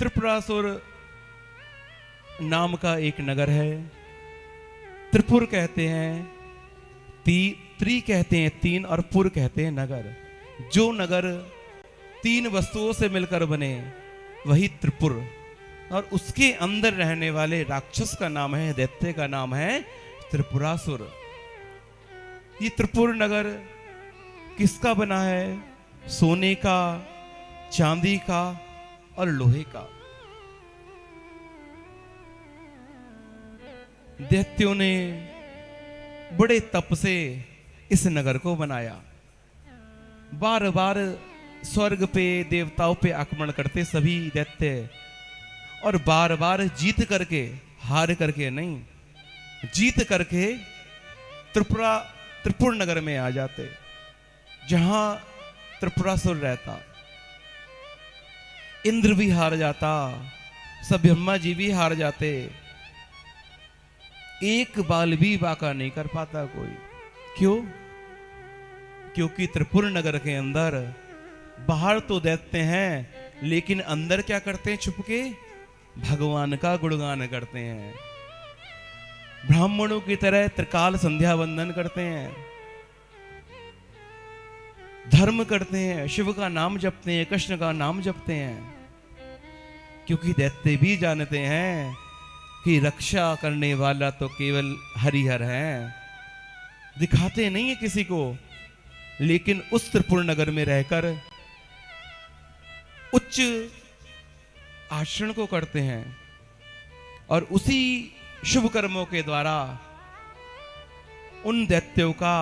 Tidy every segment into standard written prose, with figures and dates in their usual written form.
त्रिपुरासुर नाम का एक नगर है। त्रिपुर कहते हैं, त्रि कहते हैं तीन, और पुर कहते हैं नगर। जो नगर तीन वस्तुओं से मिलकर बने वही त्रिपुर, और उसके अंदर रहने वाले राक्षस का नाम है, दैत्य का नाम है त्रिपुरासुर। ये त्रिपुर नगर किसका बना है? सोने का, चांदी का और लोहे का। दैत्यों ने बड़े तप से इस नगर को बनाया। बार बार स्वर्ग पे, देवताओं पे आक्रमण करते सभी दैत्य, और बार बार जीत करके, हार करके नहीं, जीत करके त्रिपुर नगर में आ जाते, जहां त्रिपुरासुर रहता। इंद्र भी हार जाता, सब ब्रह्मा जी भी हार जाते, एक बाल भी बाका नहीं कर पाता कोई। क्यों? क्योंकि त्रिपुर नगर के अंदर बाहर तो दैत्य हैं, लेकिन अंदर क्या करते हैं? छुपके भगवान का गुणगान करते हैं। ब्राह्मणों की तरह त्रिकाल संध्या वंदन करते हैं, धर्म करते हैं, शिव का नाम जपते हैं, कृष्ण का नाम जपते हैं। क्योंकि दैत्य भी जानते हैं कि रक्षा करने वाला तो केवल हरिहर है। दिखाते नहीं है किसी को, लेकिन उस त्रिपुर नगर में रहकर उच्च आचरण को करते हैं, और उसी शुभ कर्मों के द्वारा उन दैत्यों का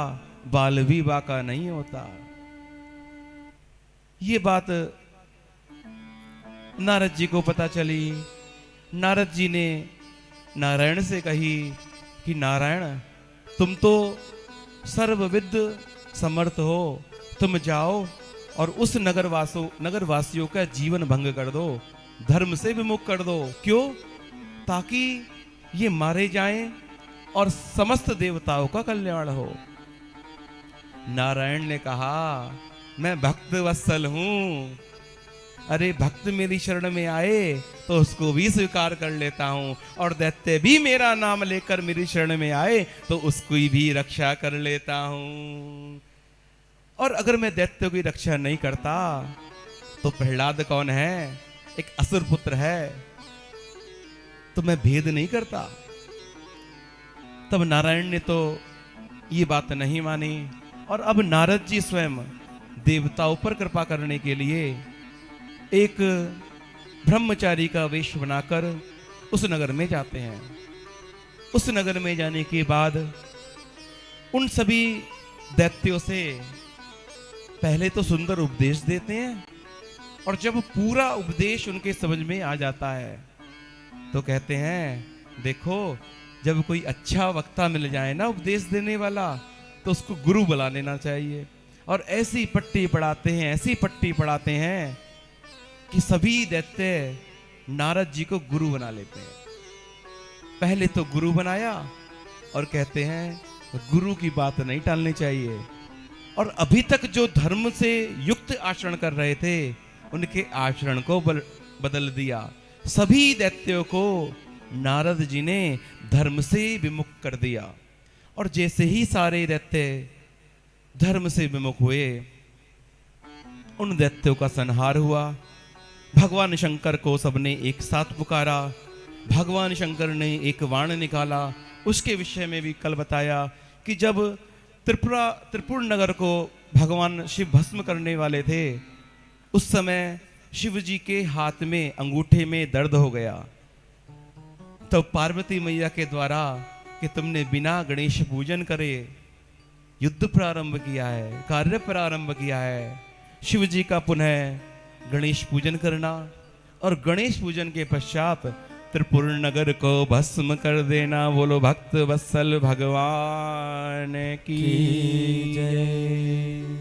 बाल भी बाका नहीं होता। ये बात नारद जी को पता चली। नारद जी ने नारायण से कही कि नारायण, तुम तो सर्वविद समर्थ हो, तुम जाओ और उस नगरवासियों का जीवन भंग कर दो, धर्म से विमुख कर दो। क्यों? ताकि ये मारे जाएं और समस्त देवताओं का कल्याण हो। नारायण ने कहा, मैं भक्त वत्सल हूं, अरे भक्त मेरी शरण में आए तो उसको भी स्वीकार कर लेता हूं, और दैत्य भी मेरा नाम लेकर मेरी शरण में आए तो उसकी भी रक्षा कर लेता हूं। और अगर मैं दैत्यों की रक्षा नहीं करता तो प्रहलाद कौन है? एक असुर पुत्र है, तो मैं भेद नहीं करता। तब नारायण ने तो ये बात नहीं मानी, और अब नारद जी स्वयं देवताओं पर कृपा करने के लिए एक ब्रह्मचारी का वेश बनाकर उस नगर में जाते हैं। उस नगर में जाने के बाद उन सभी दैत्यों से पहले तो सुंदर उपदेश देते हैं, और जब पूरा उपदेश उनके समझ में आ जाता है तो कहते हैं, देखो जब कोई अच्छा वक्ता मिल जाए ना उपदेश देने वाला, तो उसको गुरु बुला लेना चाहिए। और ऐसी पट्टी पढ़ाते हैं, ऐसी पट्टी पढ़ाते हैं कि सभी दैत्य नारद जी को गुरु बना लेते हैं। पहले तो गुरु बनाया, और कहते हैं गुरु की बात नहीं टालनी चाहिए। और अभी तक जो धर्म से युक्त आचरण कर रहे थे, उनके आचरण को बदल दिया। सभी दैत्यों को नारद जी ने धर्म से विमुख कर दिया। और जैसे ही सारे दैत्य धर्म से विमुख हुए, उन दैत्यों का संहार हुआ। भगवान शंकर को सबने एक साथ पुकारा। भगवान शंकर ने एक बाण निकाला। उसके विषय में भी कल बताया कि जब त्रिपुर नगर को भगवान शिव भस्म करने वाले थे, उस समय शिव जी के हाथ में, अंगूठे में दर्द हो गया। तो पार्वती मैया के द्वारा कि तुमने बिना गणेश पूजन करे युद्ध प्रारंभ किया है, कार्य प्रारंभ किया है। शिव जी का पुनः गणेश पूजन करना, और गणेश पूजन के पश्चात त्रिपुर नगर को भस्म कर देना। बोलो भक्त वत्सल भगवान की जय।